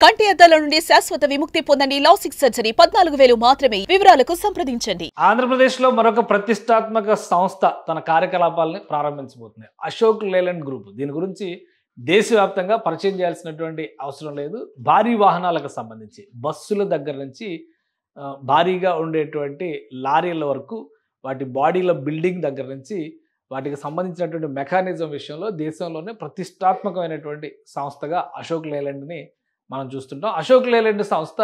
కంటి అద్దాల నుండి శాశ్వత విముక్తి పొందండి. లాసిక్ సర్జరీ 14,000 మాత్రమే. వివరాలకు సంప్రదించండి. ఆంధ్రప్రదేశ్లో మరొక ప్రతిష్టాత్మక సంస్థ తన కార్యకలాపాలని ప్రారంభించబోతుంది. అశోక్ లేలాండ్ గ్రూప్. దీని గురించి దేశవ్యాప్తంగా పరిచయం చేయాల్సినటువంటి అవసరం లేదు. భారీ వాహనాలకు సంబంధించి బస్సుల దగ్గర నుంచి భారీగా ఉండేటువంటి లారీల వరకు, వాటి బాడీల బిల్డింగ్ దగ్గర నుంచి వాటికి సంబంధించినటువంటి మెకానిజం విషయంలో దేశంలోనే ప్రతిష్టాత్మకమైనటువంటి సంస్థగా అశోక్ లేలాండ్ని మనం చూస్తుంటాం. అశోక్ లేలాండ్ సంస్థ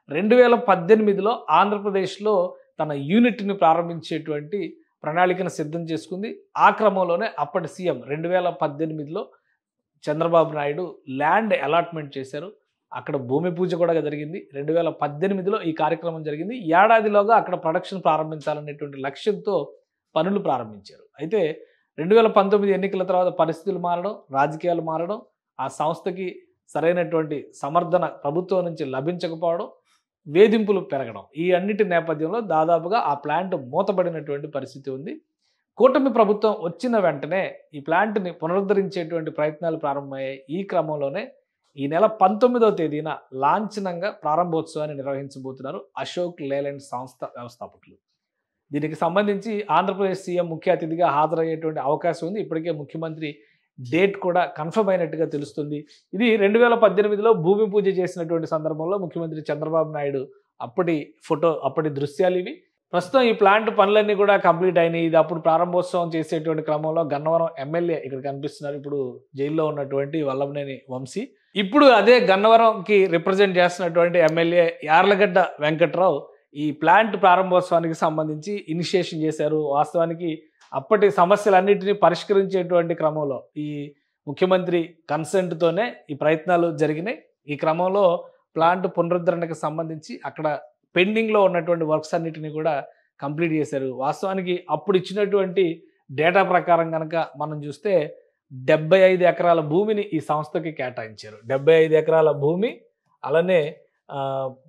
2018లో ఆంధ్రప్రదేశ్లో తన యూనిట్ని ప్రారంభించేటువంటి ప్రణాళికను సిద్ధం చేసుకుంది. ఆ క్రమంలోనే అప్పటి సీఎం 2018లో చంద్రబాబు నాయుడు ల్యాండ్ అలాట్మెంట్ చేశారు. అక్కడ భూమి పూజ కూడా జరిగింది. 2018లో ఈ కార్యక్రమం జరిగింది. ఏడాదిలోగా అక్కడ ప్రొడక్షన్ ప్రారంభించాలనేటువంటి లక్ష్యంతో పనులు ప్రారంభించారు. అయితే 2019 ఎన్నికల తర్వాత పరిస్థితులు మారడం, రాజకీయాలు మారడం, ఆ సంస్థకి సరైనటువంటి సమర్థన ప్రభుత్వం నుంచి లభించకపోవడం, వేధింపులు పెరగడం, ఈ అన్నిటి నేపథ్యంలో దాదాపుగా ఆ ప్లాంట్ మూతపడినటువంటి పరిస్థితి ఉంది. కూటమి ప్రభుత్వం వచ్చిన వెంటనే ఈ ప్లాంట్ని పునరుద్ధరించేటువంటి ప్రయత్నాలు ప్రారంభమయ్యాయి. ఈ క్రమంలోనే ఈ నెల 19వ తేదీన లాంఛనంగా ప్రారంభోత్సవాన్ని నిర్వహించబోతున్నారు అశోక్ లేలాండ్ సంస్థ వ్యవస్థాపకులు. దీనికి సంబంధించి ఆంధ్రప్రదేశ్ సీఎం ముఖ్య అతిథిగా హాజరయ్యేటువంటి అవకాశం ఉంది. ఇప్పటికే ముఖ్యమంత్రి డేట్ కూడా కన్ఫర్మ్ అయినట్టుగా తెలుస్తుంది. ఇది 2018లో భూమి పూజ చేసినటువంటి సందర్భంలో ముఖ్యమంత్రి చంద్రబాబు నాయుడు అప్పటి దృశ్యాలు ఇవి. ప్రస్తుతం ఈ ప్లాంట్ పనులన్నీ కూడా కంప్లీట్ అయినాయి. ఇది అప్పుడు ప్రారంభోత్సవం చేసేటువంటి క్రమంలో గన్నవరం ఎమ్మెల్యే ఇక్కడ కనిపిస్తున్నారు. ఇప్పుడు జైల్లో ఉన్నటువంటి వల్లభనేని వంశీ. ఇప్పుడు అదే గన్నవరంకి రిప్రజెంట్ చేస్తున్నటువంటి ఎమ్మెల్యే యార్లగడ్డ వెంకట్రావు ఈ ప్లాంట్ ప్రారంభోత్సవానికి సంబంధించి ఇనిషియేషన్ చేశారు. వాస్తవానికి అప్పటి సమస్యలన్నింటినీ పరిష్కరించేటువంటి క్రమంలో ఈ ముఖ్యమంత్రి కన్సెంట్తోనే ఈ ప్రయత్నాలు జరిగినాయి. ఈ క్రమంలో ప్లాంట్ పునరుద్ధరణకు సంబంధించి అక్కడ పెండింగ్లో ఉన్నటువంటి వర్క్స్ అన్నిటిని కూడా కంప్లీట్ చేశారు. వాస్తవానికి అప్పుడు ఇచ్చినటువంటి డేటా ప్రకారం కనుక మనం చూస్తే 75 ఎకరాల భూమిని ఈ సంస్థకి కేటాయించారు. 75 ఎకరాల భూమి, అలానే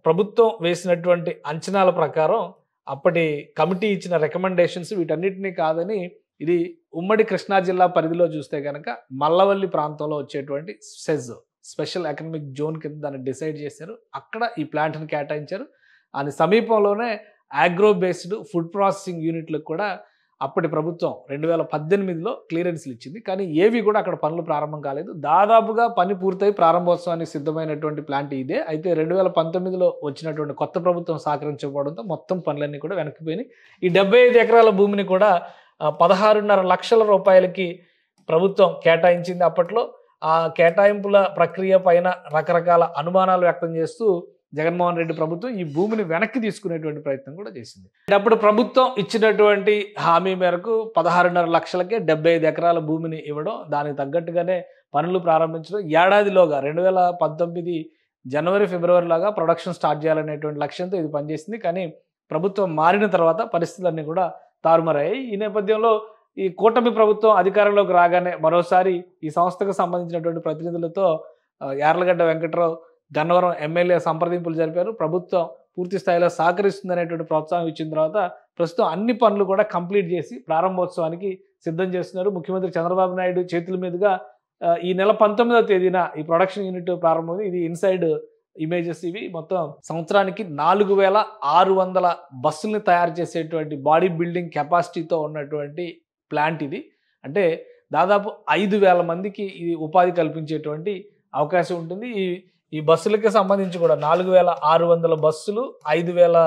ప్రభుత్వం వేసినటువంటి అంచనాల ప్రకారం అప్పటి కమిటీ ఇచ్చిన రికమెండేషన్స్ వీటన్నిటినీ కాదని, ఇది ఉమ్మడి కృష్ణా జిల్లా పరిధిలో చూస్తే కనుక మల్లవల్లి ప్రాంతంలో వచ్చేటువంటి స్పెషల్ ఎకనామిక్ జోన్ కింద దాన్ని డిసైడ్ చేశారు. అక్కడ ఈ ప్లాంట్ని కేటాయించారు. దాని సమీపంలోనే ఆగ్రో బేస్డ్ ఫుడ్ ప్రాసెసింగ్ యూనిట్లకు కూడా అప్పటి ప్రభుత్వం 2018లో క్లియరెన్స్లు ఇచ్చింది. కానీ ఏవి కూడా అక్కడ పనులు ప్రారంభం కాలేదు. దాదాపుగా పని పూర్తయి ప్రారంభోత్సవానికి సిద్ధమైనటువంటి ప్లాంట్ ఇదే. అయితే 2019లో వచ్చినటువంటి కొత్త ప్రభుత్వం సహకరించకపోవడంతో మొత్తం పనులన్నీ కూడా వెనక్కిపోయినాయి. ఈ 75 ఎకరాల భూమిని కూడా 16.5 లక్షల రూపాయలకి ప్రభుత్వం కేటాయించింది. అప్పట్లో ఆ కేటాయింపుల ప్రక్రియ పైన రకరకాల అనుమానాలు వ్యక్తం చేస్తూ జగన్మోహన్ రెడ్డి ప్రభుత్వం ఈ భూమిని వెనక్కి తీసుకునేటువంటి ప్రయత్నం కూడా చేసింది. అప్పుడు ప్రభుత్వం ఇచ్చినటువంటి హామీ మేరకు 16.5 లక్షలకే 75 ఎకరాల భూమిని ఇవ్వడం, దానికి తగ్గట్టుగానే పనులు ప్రారంభించడం, ఏడాదిలోగా 2019 జనవరి ఫిబ్రవరి లాగా ప్రొడక్షన్ స్టార్ట్ చేయాలనేటువంటి లక్ష్యంతో ఇది పనిచేసింది. కానీ ప్రభుత్వం మారిన తర్వాత పరిస్థితులన్నీ కూడా తారుమారయ్యాయి. ఈ నేపథ్యంలో ఈ కూటమి ప్రభుత్వం అధికారంలోకి రాగానే మరోసారి ఈ సంస్థకు సంబంధించినటువంటి ప్రతినిధులతో యార్లగడ్డ వెంకట్రావు గన్నవరం ఎమ్మెల్యే సంప్రదింపులు జరిపారు. ప్రభుత్వం పూర్తి స్థాయిలో సహకరిస్తుందనేటువంటి ప్రోత్సాహం ఇచ్చిన తర్వాత ప్రస్తుతం అన్ని పనులు కూడా కంప్లీట్ చేసి ప్రారంభోత్సవానికి సిద్ధం చేస్తున్నారు. ముఖ్యమంత్రి చంద్రబాబు నాయుడు చేతుల మీదుగా ఈ నెల 19వ తేదీన ఈ ప్రొడక్షన్ యూనిట్ ప్రారంభమైంది. ఇది ఇన్సైడ్ ఇమేజెస్. ఇవి మొత్తం సంవత్సరానికి 4600 బస్సుల్ని తయారు చేసేటువంటి బాడీ బిల్డింగ్ కెపాసిటీతో ఉన్నటువంటి ప్లాంట్ ఇది. అంటే దాదాపు 5,000 మందికి ఇది ఉపాధి కల్పించేటువంటి అవకాశం ఉంటుంది. ఈ బస్సులకి సంబంధించి కూడా 4,600 బస్సులు, 5,000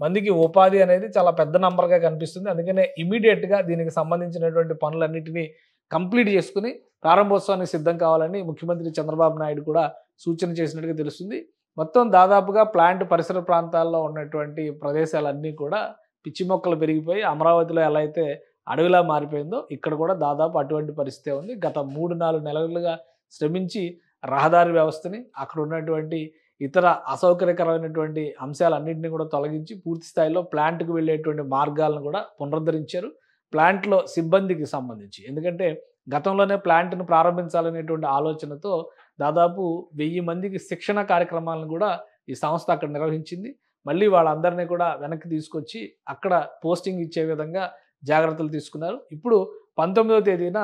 మందికి ఉపాధి అనేది చాలా పెద్ద నంబర్గా కనిపిస్తుంది. అందుకనే ఇమీడియట్గా దీనికి సంబంధించినటువంటి పనులన్నింటినీ కంప్లీట్ చేసుకుని ప్రారంభోత్సవానికి సిద్ధం కావాలని ముఖ్యమంత్రి చంద్రబాబు నాయుడు కూడా సూచన చేసినట్టుగా తెలుస్తుంది. మొత్తం దాదాపుగా ప్లాంట్ పరిసర ప్రాంతాల్లో ఉన్నటువంటి ప్రదేశాలన్నీ కూడా పిచ్చి మొక్కలు పెరిగిపోయి అమరావతిలో ఎలా అయితే అడవిలా మారిపోయిందో ఇక్కడ కూడా దాదాపు అటువంటి పరిస్థితే ఉంది. గత 3-4 నెలలుగా శ్రమించి రహదారి వ్యవస్థని, అక్కడ ఉన్నటువంటి ఇతర అసౌకర్యకరమైనటువంటి అంశాలన్నింటినీ కూడా తొలగించి పూర్తి స్థాయిలో ప్లాంట్కి వెళ్ళేటువంటి మార్గాలను కూడా పునరుద్ధరించారు. ప్లాంట్లో సిబ్బందికి సంబంధించి, ఎందుకంటే గతంలోనే ప్లాంట్ను ప్రారంభించాలనేటువంటి ఆలోచనతో దాదాపు 1000 మందికి శిక్షణ కార్యక్రమాలను కూడా ఈ సంస్థ అక్కడ నిర్వహించింది. మళ్ళీ వాళ్ళందరినీ కూడా వెనక్కి తీసుకొచ్చి అక్కడ పోస్టింగ్ ఇచ్చే విధంగా జాగ్రత్తలు తీసుకున్నారు. ఇప్పుడు 19వ తేదీన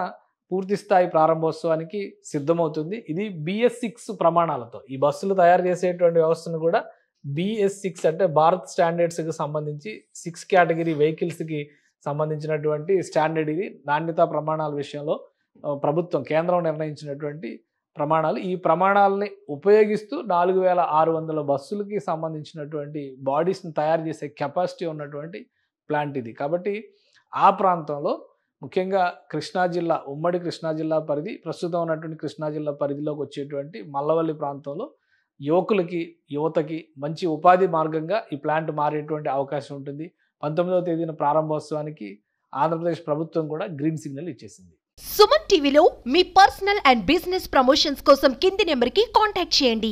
పూర్తి స్థాయి ప్రారంభోత్సవానికి సిద్ధమవుతుంది. ఇది BS6 ప్రమాణాలతో ఈ బస్సులు తయారు చేసేటువంటి వ్యవస్థను కూడా BS6 అంటే భారత్ స్టాండర్డ్స్కి సంబంధించి 6 కేటగిరీ వెహికల్స్కి సంబంధించినటువంటి స్టాండర్డ్. ఇది నాణ్యతా ప్రమాణాల విషయంలో ప్రభుత్వం కేంద్రం నిర్ణయించినటువంటి ప్రమాణాలు. ఈ ప్రమాణాలని ఉపయోగిస్తూ 4600 బస్సులకి సంబంధించినటువంటి బాడీస్ని తయారు చేసే కెపాసిటీ ఉన్నటువంటి ప్లాంట్ ఇది. కాబట్టి ఆ ప్రాంతంలో ముఖ్యంగా కృష్ణా జిల్లా, ఉమ్మడి కృష్ణా జిల్లా పరిధి, ప్రస్తుతం ఉన్నటువంటి కృష్ణా జిల్లా పరిధిలోకి వచ్చేటువంటి మల్లవల్లి ప్రాంతంలో యువతకి మంచి ఉపాధి మార్గంగా ఈ ప్లాంట్ మారేటువంటి అవకాశం ఉంటుంది. 19వ తేదీన ప్రారంభోత్సవానికి ఆంధ్రప్రదేశ్ ప్రభుత్వం కూడా గ్రీన్ సిగ్నల్ ఇచ్చేసింది. సుమన్ టీవీలో మీ పర్సనల్ అండ్ బిజినెస్ ప్రమోషన్స్ కోసం కింది నెంబర్కి కాంటాక్ట్ చేయండి.